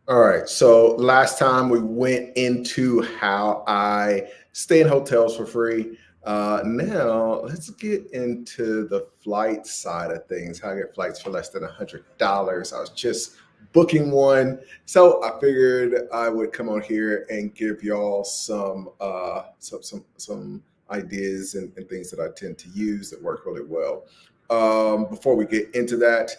All right. So last time we went into how I stay in hotels for free. Now let's get into the flight side of things. How I get flights for less than $100. I was just booking one, so I figured I would come on here and give y'all some ideas and things that I tend to use that work really well. Before we get into that,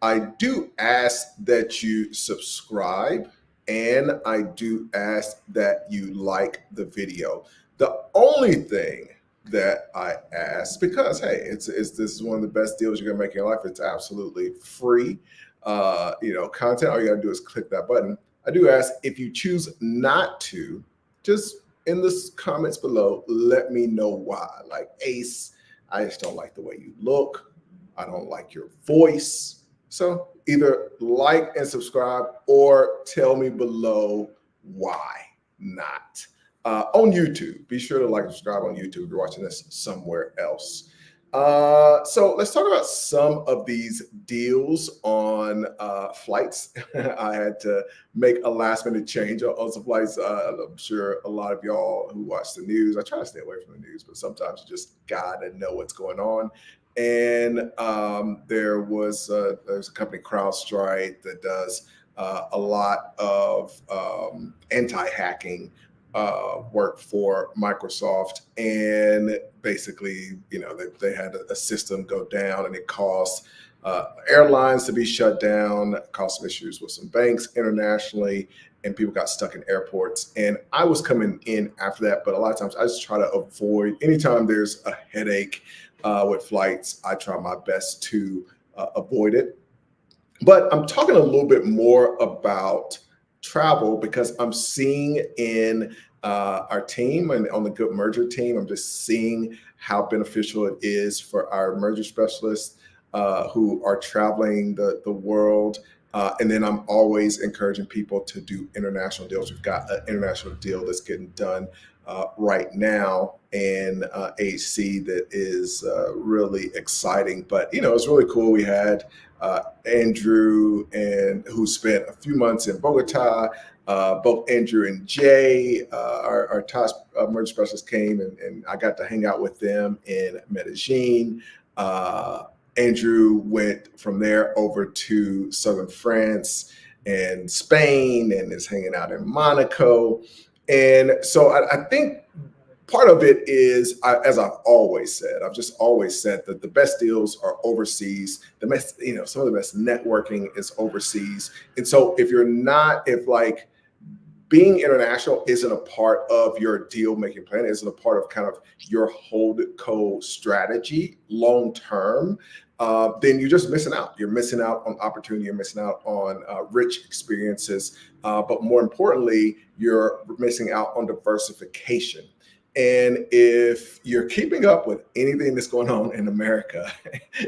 I do ask that you subscribe and I do ask that you like the video. The only thing that I ask, because hey, it's this is one of the best deals you're gonna make in your life. It's absolutely free. Content. All you gotta do is click that button. I do ask if you choose not to, just in the comments below, let me know why. Like Ace, I just don't like the way you look. I don't like your voice. So either like and subscribe or tell me below why not. On YouTube, be sure to like and subscribe on YouTube if you're watching this somewhere else. So let's talk about some of these deals on flights. I had to make a last minute change on some flights. I'm sure a lot of y'all who watch the news, I try to stay away from the news, but sometimes you just gotta know what's going on. And there's a company, CrowdStrike, that does a lot of anti-hacking work for Microsoft, and basically, they had a system go down, and it caused airlines to be shut down, caused some issues with some banks internationally, and people got stuck in airports. And I was coming in after that, but a lot of times I just try to avoid anytime there's a headache with flights. I try my best to avoid it. But I'm talking a little bit more about travel because I'm seeing in our team and on the Good Merger team, I'm just seeing how beneficial it is for our merger specialists who are traveling the world. And then I'm always encouraging people to do international deals. We've got an international deal that's getting done right now in AC that is really exciting. But it's really cool. We had Andrew and who spent a few months in Bogota. Both Andrew and Jay, our task merge specialists, came and I got to hang out with them in Medellin. Andrew went from there over to southern France and Spain and is hanging out in Monaco. And so I think part of it is, as I've always said, I've just always said that the best deals are overseas. The best, some of the best networking is overseas. And so if like being international isn't a part of your deal making plan, isn't a part of kind of your hold co strategy long term, then you're just missing out. You're missing out on opportunity. You're missing out on rich experiences. But more importantly, you're missing out on diversification. And if you're keeping up with anything that's going on in America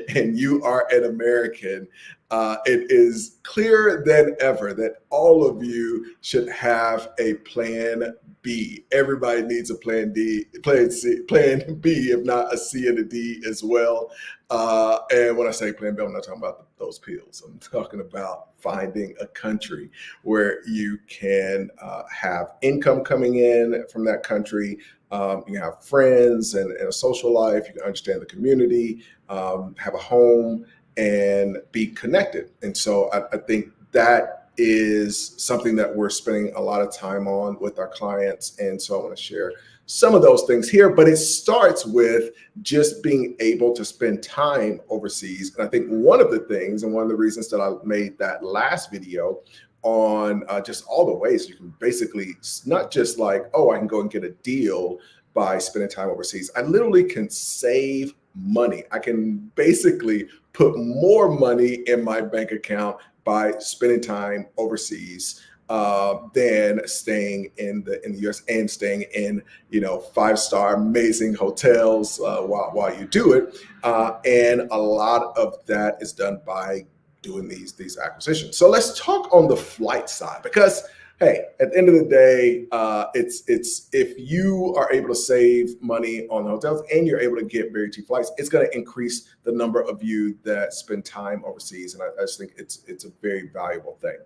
and you are an American, it is clearer than ever that all of you should have a plan B. Everybody needs a plan D, plan C, plan B, if not a C and a D as well. And when I say plan B, I'm not talking about those pills. I'm talking about finding a country where you can have income coming in from that country. You can have friends and a social life. You can understand the community, have a home, and be connected. And so I think that is something that we're spending a lot of time on with our clients. And so I want to share some of those things here, but it starts with just being able to spend time overseas. And I think one of the things and one of the reasons that I made that last video on just all the ways you can basically not just like, oh, I can go and get a deal by spending time overseas. I literally can save money. I can basically put more money in my bank account by spending time overseas than staying in the US and staying in 5-star amazing hotels while you do it. And a lot of that is done by doing these acquisitions. So let's talk on the flight side, because Hey, at the end of the day, it's if you are able to save money on the hotels and you're able to get very cheap flights, it's going to increase the number of you that spend time overseas, and I just think it's a very valuable thing.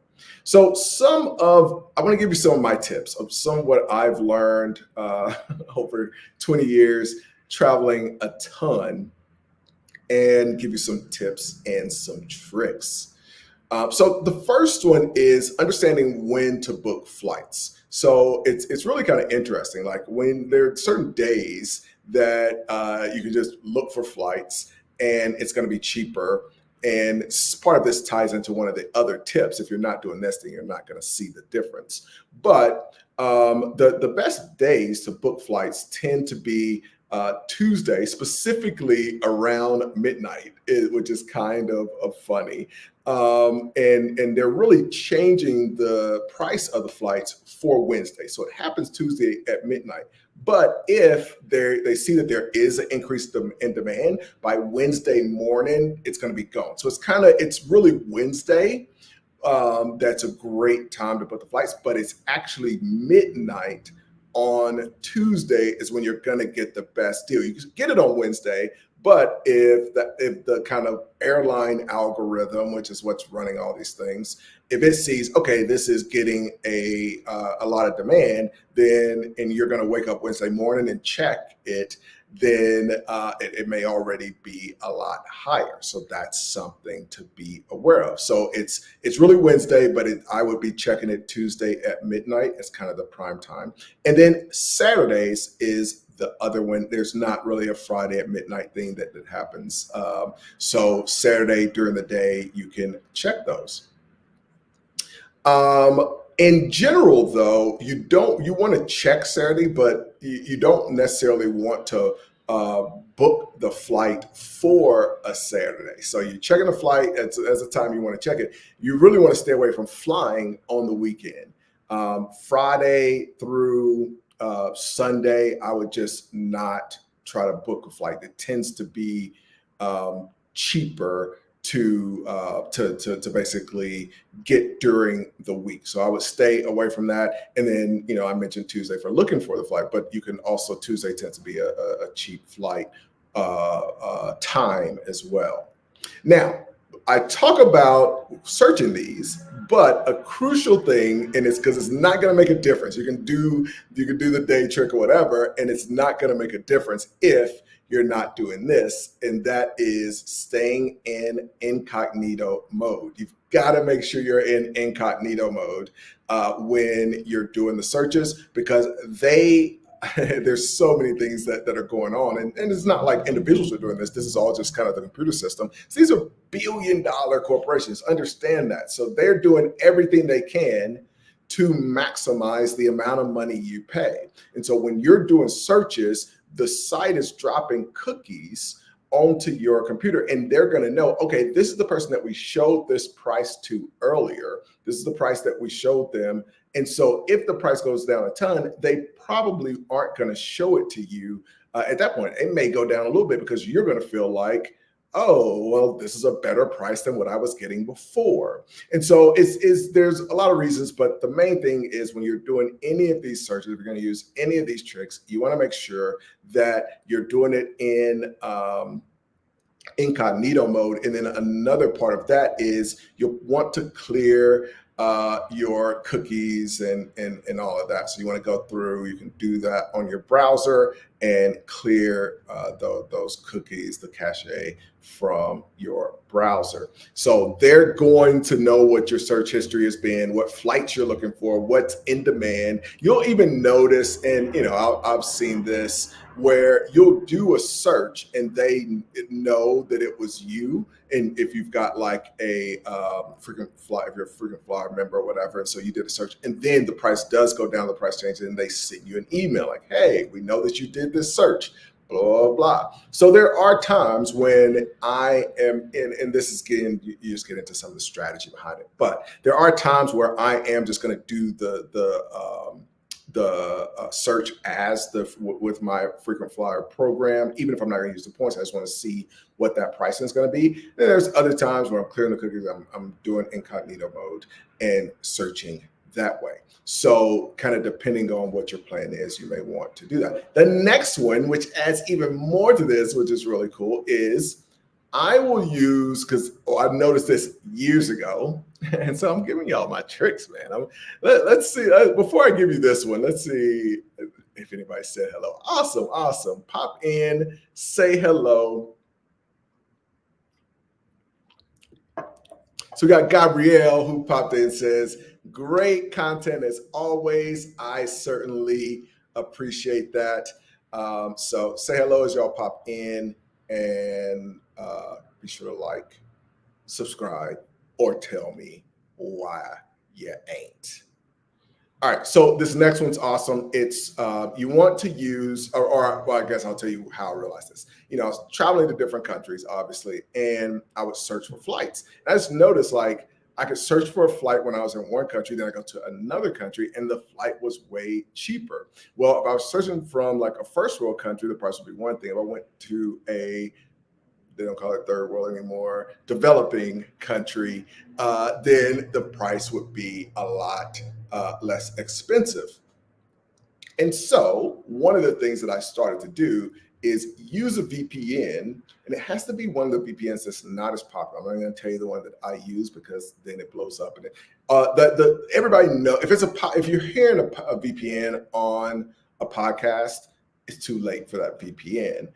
So I want to give you some of my tips of some of what I've learned over 20 years traveling a ton, and give you some tips and some tricks. So the first one is understanding when to book flights. So it's really kind of interesting. Like when there are certain days that you can just look for flights and it's going to be cheaper. And part of this ties into one of the other tips. If you're not doing this, then you're not going to see the difference. But the best days to book flights tend to be Tuesday, specifically around midnight, which is kind of funny. And they're really changing the price of the flights for Wednesday. So it happens Tuesday at midnight. But if they see that there is an increase in demand by Wednesday morning, it's going to be gone. So it's really Wednesday. That's a great time to book the flights, but it's actually midnight on Tuesday is when you're going to get the best deal. You can get it on Wednesday, but if the kind of airline algorithm, which is what's running all these things, if it sees, okay, this is getting a lot of demand, then and you're going to wake up Wednesday morning and check it, then it may already be a lot higher. So that's something to be aware of. So it's really Wednesday, but I would be checking it Tuesday at midnight as kind of the prime time. And then Saturdays is the other one. There's not really a Friday at midnight thing that happens. So Saturday during the day, you can check those. In general, though, you want to check Saturday, but you don't necessarily want to book the flight for a Saturday. So you're checking the flight as the time you want to check it. You really want to stay away from flying on the weekend. Friday through Sunday, I would just not try to book a flight. It tends to be cheaper to basically get during the week. So I would stay away from that. And then, I mentioned Tuesday for looking for the flight, but you can also, Tuesday tends to be a cheap flight time as well. Now, I talk about searching these, but a crucial thing, and it's because it's not going to make a difference. You can do the day trick or whatever, and it's not going to make a difference if you're not doing this, and that is staying in incognito mode. You've got to make sure you're in incognito mode when you're doing the searches, because there's so many things that are going on, and it's not like individuals are doing this. This is all just kind of the computer system. So these are billion-dollar corporations. Understand that. So they're doing everything they can to maximize the amount of money you pay. And so when you're doing searches, the site is dropping cookies onto your computer, and they're going to know, okay, this is the person that we showed this price to earlier. This is the price that we showed them. And so if the price goes down a ton, they probably aren't going to show it to you at that point. It may go down a little bit because you're going to feel like, oh, well, this is a better price than what I was getting before. And so there's a lot of reasons, but the main thing is when you're doing any of these searches, if you're going to use any of these tricks, you want to make sure that you're doing it in incognito mode. And then another part of that is you'll want to clear your cookies and all of that. So you want to go through, you can do that on your browser and clear those cookies, the cache from your browser. So they're going to know what your search history has been, what flights you're looking for, what's in demand. You'll even notice, and I've seen this, where you'll do a search and they know that it was you. And if you've got like a frequent flyer, if you're a frequent flyer member or whatever, and so you did a search, and then the price does go down, the price changes, and they send you an email like, hey, we know that you did this search, blah, blah, blah. So there are times when I am in, and this is getting, you just get into some of the strategy behind it, but there are times where I am just going to do the search with my frequent flyer program, even if I'm not going to use the points. I just want to see what that pricing is going to be. Then there's other times where I'm clearing the cookies, I'm doing incognito mode and searching that way. So kind of depending on what your plan is, you may want to do that. The next one, which adds even more to this, which is really cool, is I will use, because I noticed this years ago, and so I'm giving y'all my tricks, man. Let's see, before I give you this one, let's see if anybody said hello. Awesome, awesome. Pop in, say hello. So we got Gabrielle who popped in and says, great content as always. I certainly appreciate that. So say hello as y'all pop in, and be sure to like, subscribe, or tell me why you ain't. All right, so this next one's awesome. It's you want to use, or well, I guess I'll tell you how I realized this. You know, I was traveling to different countries, obviously, and I would search for flights. And I just noticed, like, I could search for a flight when I was in one country, then I go to another country, and the flight was way cheaper. Well, if I was searching from like a first world country, the price would be one thing. If I went to a, they don't call it third world anymore, developing country, then the price would be a lot less expensive. And so one of the things that I started to do is use a VPN, and it has to be one of the VPNs that's not as popular. I'm not going to tell you the one that I use because then it blows up. And everybody know if you're hearing a VPN on a podcast, it's too late for that VPN.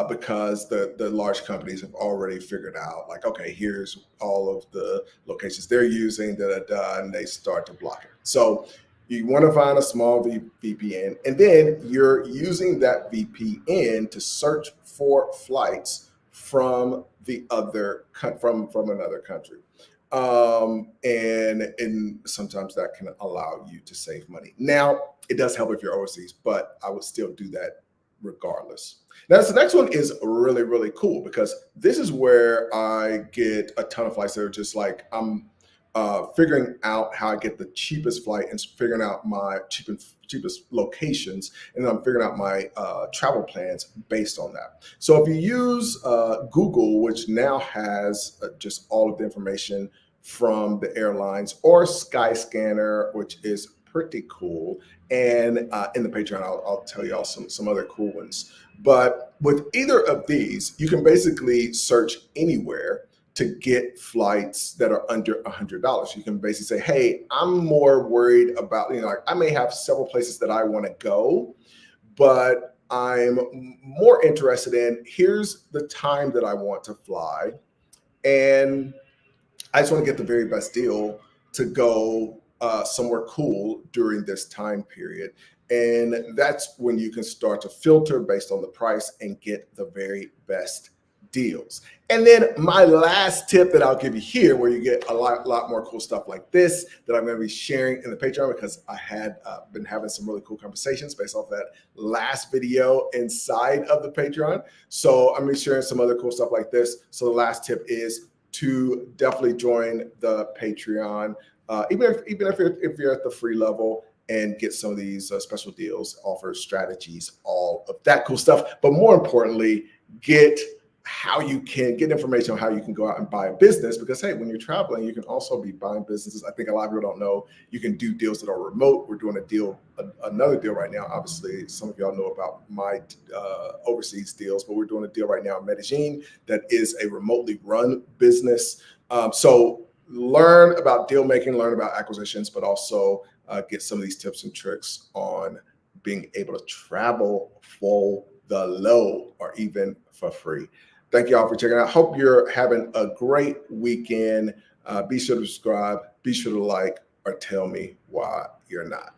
Because the large companies have already figured out, like, okay, here's all of the locations they're using, and they start to block it. So you want to find a small VPN, and then you're using that VPN to search for flights from another country. And sometimes that can allow you to save money. Now, it does help if you're overseas, but I would still do that regardless. Now, the next one is really, really cool, because this is where I get a ton of flights that are just like, I'm figuring out how I get the cheapest flight and figuring out my cheapest locations, and then I'm figuring out my travel plans based on that. So if you use Google, which now has just all of the information from the airlines, or Skyscanner, which is pretty cool, and in the Patreon, I'll tell y'all some other cool ones. But with either of these, you can basically search anywhere to get flights that are under $100. You can basically say, hey, I'm more worried about, like, I may have several places that I want to go, but I'm more interested in, here's the time that I want to fly, and I just want to get the very best deal to go somewhere cool during this time period. And that's when you can start to filter based on the price and get the very best deals. And then my last tip that I'll give you here, where you get a lot more cool stuff like this that I'm going to be sharing in the Patreon, because I had been having some really cool conversations based off that last video inside of the Patreon. So I'm going to be sharing some other cool stuff like this. So the last tip is to definitely join the Patreon, even if you're at the free level, and get some of these special deals, offers, strategies, all of that cool stuff. But more importantly, get information on how you can go out and buy a business, because hey, when you're traveling, you can also be buying businesses. I think a lot of people don't know you can do deals that are remote. We're doing another deal right now. Obviously, some of y'all know about my overseas deals, but we're doing a deal right now in Medellin that is a remotely run business. So learn about deal making, learn about acquisitions, but also get some of these tips and tricks on being able to travel for the low, or even for free. Thank you all for checking out. Hope you're having a great weekend. Be sure to subscribe, be sure to like, or tell me why you're not.